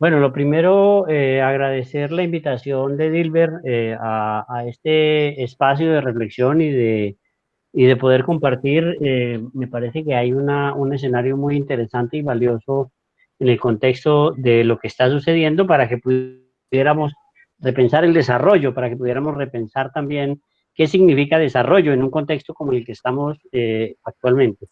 Bueno, lo primero, agradecer la invitación de Dilber a este espacio de reflexión y de poder compartir. Me parece que hay un escenario muy interesante y valioso en el contexto de lo que está sucediendo para que pudiéramos repensar el desarrollo, para que pudiéramos repensar también qué significa desarrollo en un contexto como el que estamos actualmente,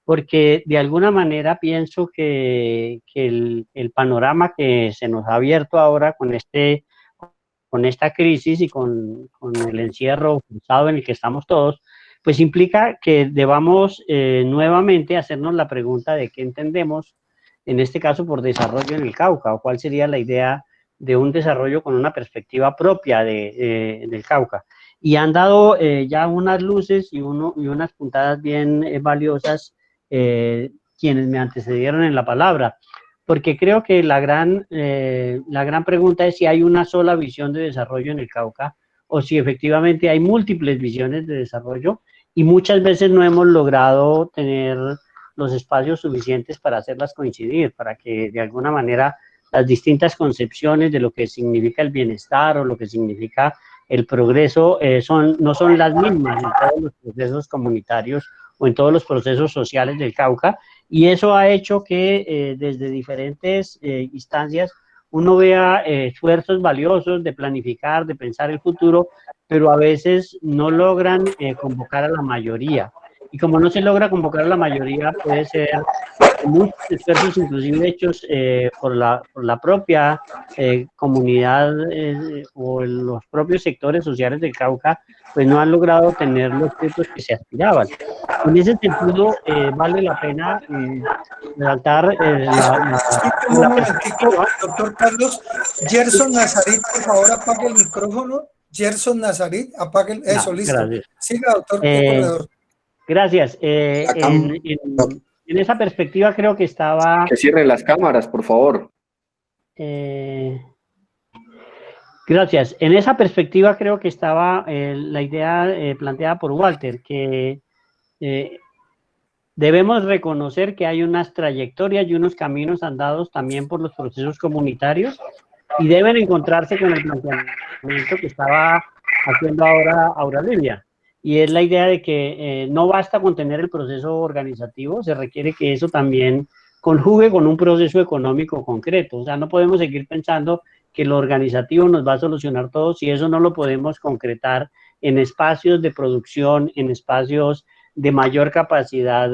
porque de alguna manera pienso que el panorama que se nos ha abierto ahora con esta crisis y con el encierro forzado en el que estamos todos, pues implica que debamos nuevamente hacernos la pregunta de qué entendemos, en este caso por desarrollo en el Cauca, o cuál sería la idea de un desarrollo con una perspectiva propia del Cauca. Y han dado ya unas luces y unas puntadas bien valiosas quienes me antecedieron en la palabra, porque creo que la gran pregunta es si hay una sola visión de desarrollo en el Cauca o si efectivamente hay múltiples visiones de desarrollo y muchas veces no hemos logrado tener los espacios suficientes para hacerlas coincidir, para que de alguna manera las distintas concepciones de lo que significa el bienestar o lo que significa el progreso no son las mismas en todos los procesos comunitarios o en todos los procesos sociales del Cauca, y eso ha hecho que desde diferentes instancias uno vea esfuerzos valiosos de planificar, de pensar el futuro, pero a veces no logran convocar a la mayoría. Y como no se logra convocar a la mayoría, puede ser muchos esfuerzos, inclusive hechos por la propia comunidad o los propios sectores sociales del Cauca, pues no han logrado tener los frutos que se aspiraban. En ese sentido, vale la pena resaltar Discúlpeme la un momentico, perspectiva. doctor Carlos. Gerson Nazarit, por favor, apague el micrófono. Gerson Nazarit, apague eso, listo. Gracias. Siga, doctor Eh, Corredor. gracias. En esa perspectiva creo que estaba... Que cierren las cámaras, por favor. Eh, Gracias. En esa perspectiva creo que estaba la idea planteada por Walter, que eh, debemos reconocer que hay unas trayectorias y unos caminos andados también por los procesos comunitarios y deben encontrarse con el planteamiento que estaba haciendo ahora Aurelio. Y es la idea de que no basta con tener el proceso organizativo, se requiere que eso también conjugue con un proceso económico concreto. O sea, no podemos seguir pensando que lo organizativo nos va a solucionar todo si eso no lo podemos concretar en espacios de producción, en espacios de mayor capacidad,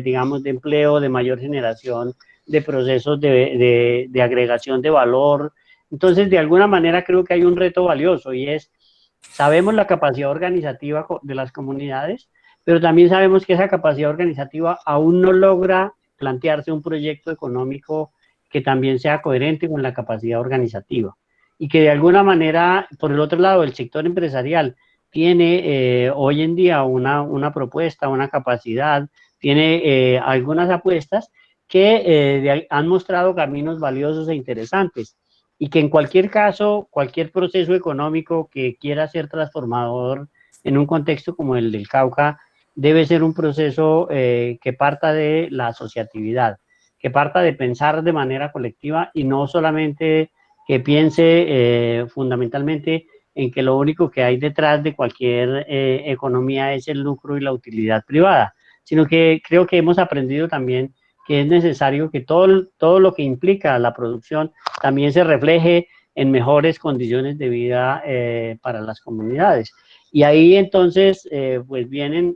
digamos, de empleo, de mayor generación de procesos de agregación de valor. Entonces, de alguna manera creo que hay un reto valioso y es, sabemos la capacidad organizativa de las comunidades, pero también sabemos que esa capacidad organizativa aún no logra plantearse un proyecto económico que también sea coherente con la capacidad organizativa. Y que de alguna manera, por el otro lado, el sector empresarial tiene hoy en día una propuesta, una capacidad, tiene algunas apuestas que han mostrado caminos valiosos e interesantes y que en cualquier caso, cualquier proceso económico que quiera ser transformador en un contexto como el del Cauca, debe ser un proceso que parta de la asociatividad, que parta de pensar de manera colectiva y no solamente que piense fundamentalmente en que lo único que hay detrás de cualquier economía es el lucro y la utilidad privada, sino que creo que hemos aprendido también que es necesario que todo lo que implica la producción también se refleje en mejores condiciones de vida para las comunidades. Y ahí entonces pues vienen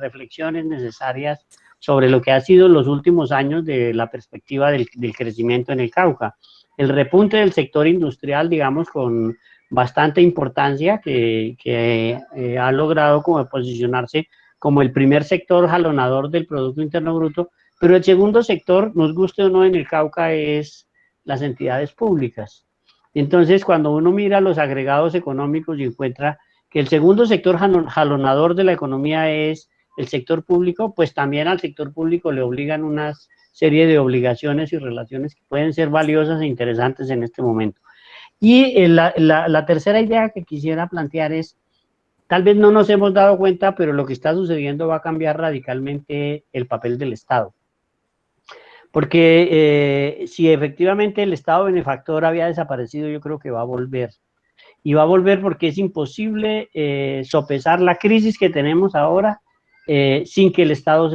reflexiones necesarias sobre lo que ha sido los últimos años de la perspectiva del crecimiento en el Cauca. El repunte del sector industrial, digamos, con bastante importancia, que ha logrado como posicionarse como el primer sector jalonador del Producto Interno Bruto, pero el segundo sector, nos guste o no, en el Cauca es las entidades públicas. Entonces, cuando uno mira los agregados económicos y encuentra que el segundo sector jalonador de la economía es el sector público, pues también al sector público le obligan una serie de obligaciones y relaciones que pueden ser valiosas e interesantes en este momento. Y la tercera idea que quisiera plantear es, tal vez no nos hemos dado cuenta, pero lo que está sucediendo va a cambiar radicalmente el papel del Estado. porque si efectivamente el Estado benefactor había desaparecido, yo creo que va a volver. Y va a volver porque es imposible sopesar la crisis que tenemos ahora sin que el Estado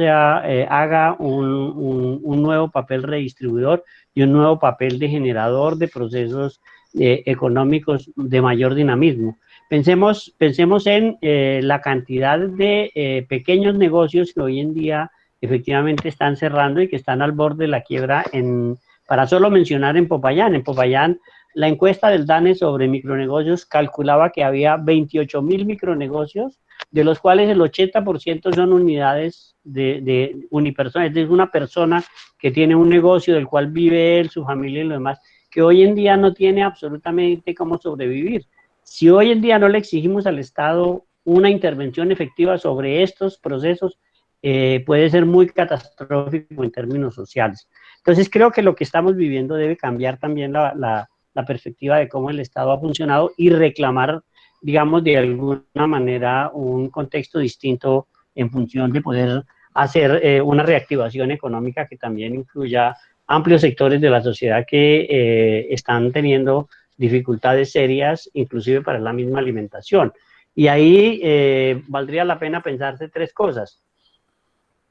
haga un nuevo papel redistribuidor y un nuevo papel de generador de procesos económicos de mayor dinamismo. Pensemos en la cantidad de pequeños negocios que hoy en día efectivamente están cerrando y que están al borde de la quiebra, para solo mencionar en Popayán. En Popayán, la encuesta del DANE sobre micronegocios calculaba que había 28.000 micronegocios, de los cuales el 80% son unidades de unipersonal, es decir, una persona que tiene un negocio del cual vive él, su familia y lo demás, que hoy en día no tiene absolutamente cómo sobrevivir. Si hoy en día no le exigimos al Estado una intervención efectiva sobre estos procesos, puede ser muy catastrófico en términos sociales. Entonces creo que lo que estamos viviendo debe cambiar también la perspectiva de cómo el Estado ha funcionado y reclamar, digamos, de alguna manera un contexto distinto en función de poder hacer una reactivación económica que también incluya amplios sectores de la sociedad que están teniendo dificultades serias, inclusive para la misma alimentación. Y ahí valdría la pena pensarse tres cosas.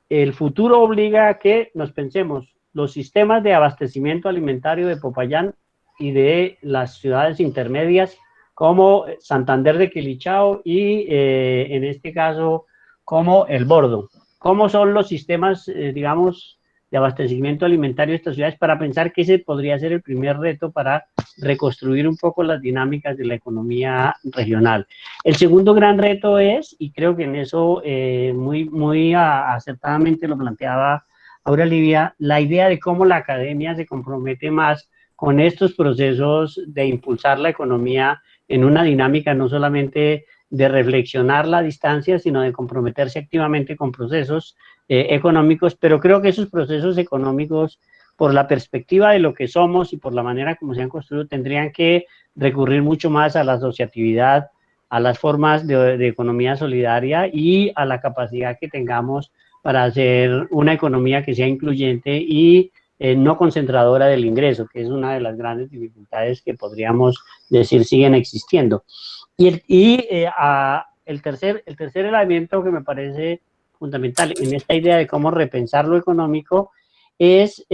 El futuro obliga a que nos pensemos los sistemas de abastecimiento alimentario de Popayán y de las ciudades intermedias como Santander de Quilichao y en este caso como El Bordo. ¿Cómo son los sistemas, digamos, de abastecimiento alimentario de estas ciudades, para pensar que ese podría ser el primer reto para reconstruir un poco las dinámicas de la economía regional? El segundo gran reto es, y creo que en eso muy acertadamente lo planteaba Aura Livia, la idea de cómo la academia se compromete más con estos procesos de impulsar la economía en una dinámica no solamente de reflexionar la distancia, sino de comprometerse activamente con procesos económicos, pero creo que esos procesos económicos, por la perspectiva de lo que somos y por la manera como se han construido, tendrían que recurrir mucho más a la asociatividad, a las formas de economía solidaria y a la capacidad que tengamos para hacer una economía que sea incluyente y no concentradora del ingreso, que es una de las grandes dificultades que podríamos decir siguen existiendo. El tercer elemento que me parece fundamental en esta idea de cómo repensar lo económico es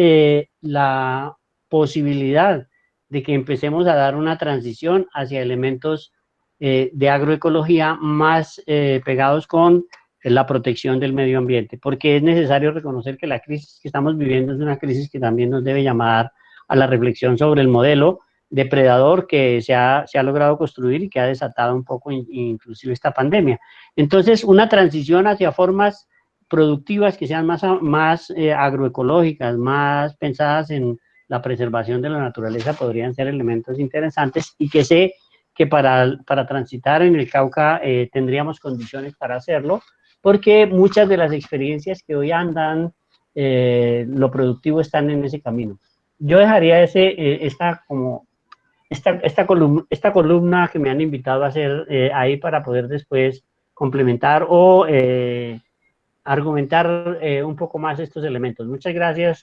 la posibilidad de que empecemos a dar una transición hacia elementos de agroecología más pegados con la protección del medio ambiente, porque es necesario reconocer que la crisis que estamos viviendo es una crisis que también nos debe llamar a la reflexión sobre el modelo depredador que se ha logrado construir y que ha desatado un poco inclusive esta pandemia. Entonces, una transición hacia formas productivas que sean más agroecológicas, más pensadas en la preservación de la naturaleza, podrían ser elementos interesantes, y que sé que para transitar en el Cauca tendríamos condiciones para hacerlo, porque muchas de las experiencias que hoy andan, lo productivo, están en ese camino. Yo dejaría esta columna que me han invitado a hacer ahí para poder después complementar o argumentar un poco más estos elementos. Muchas gracias.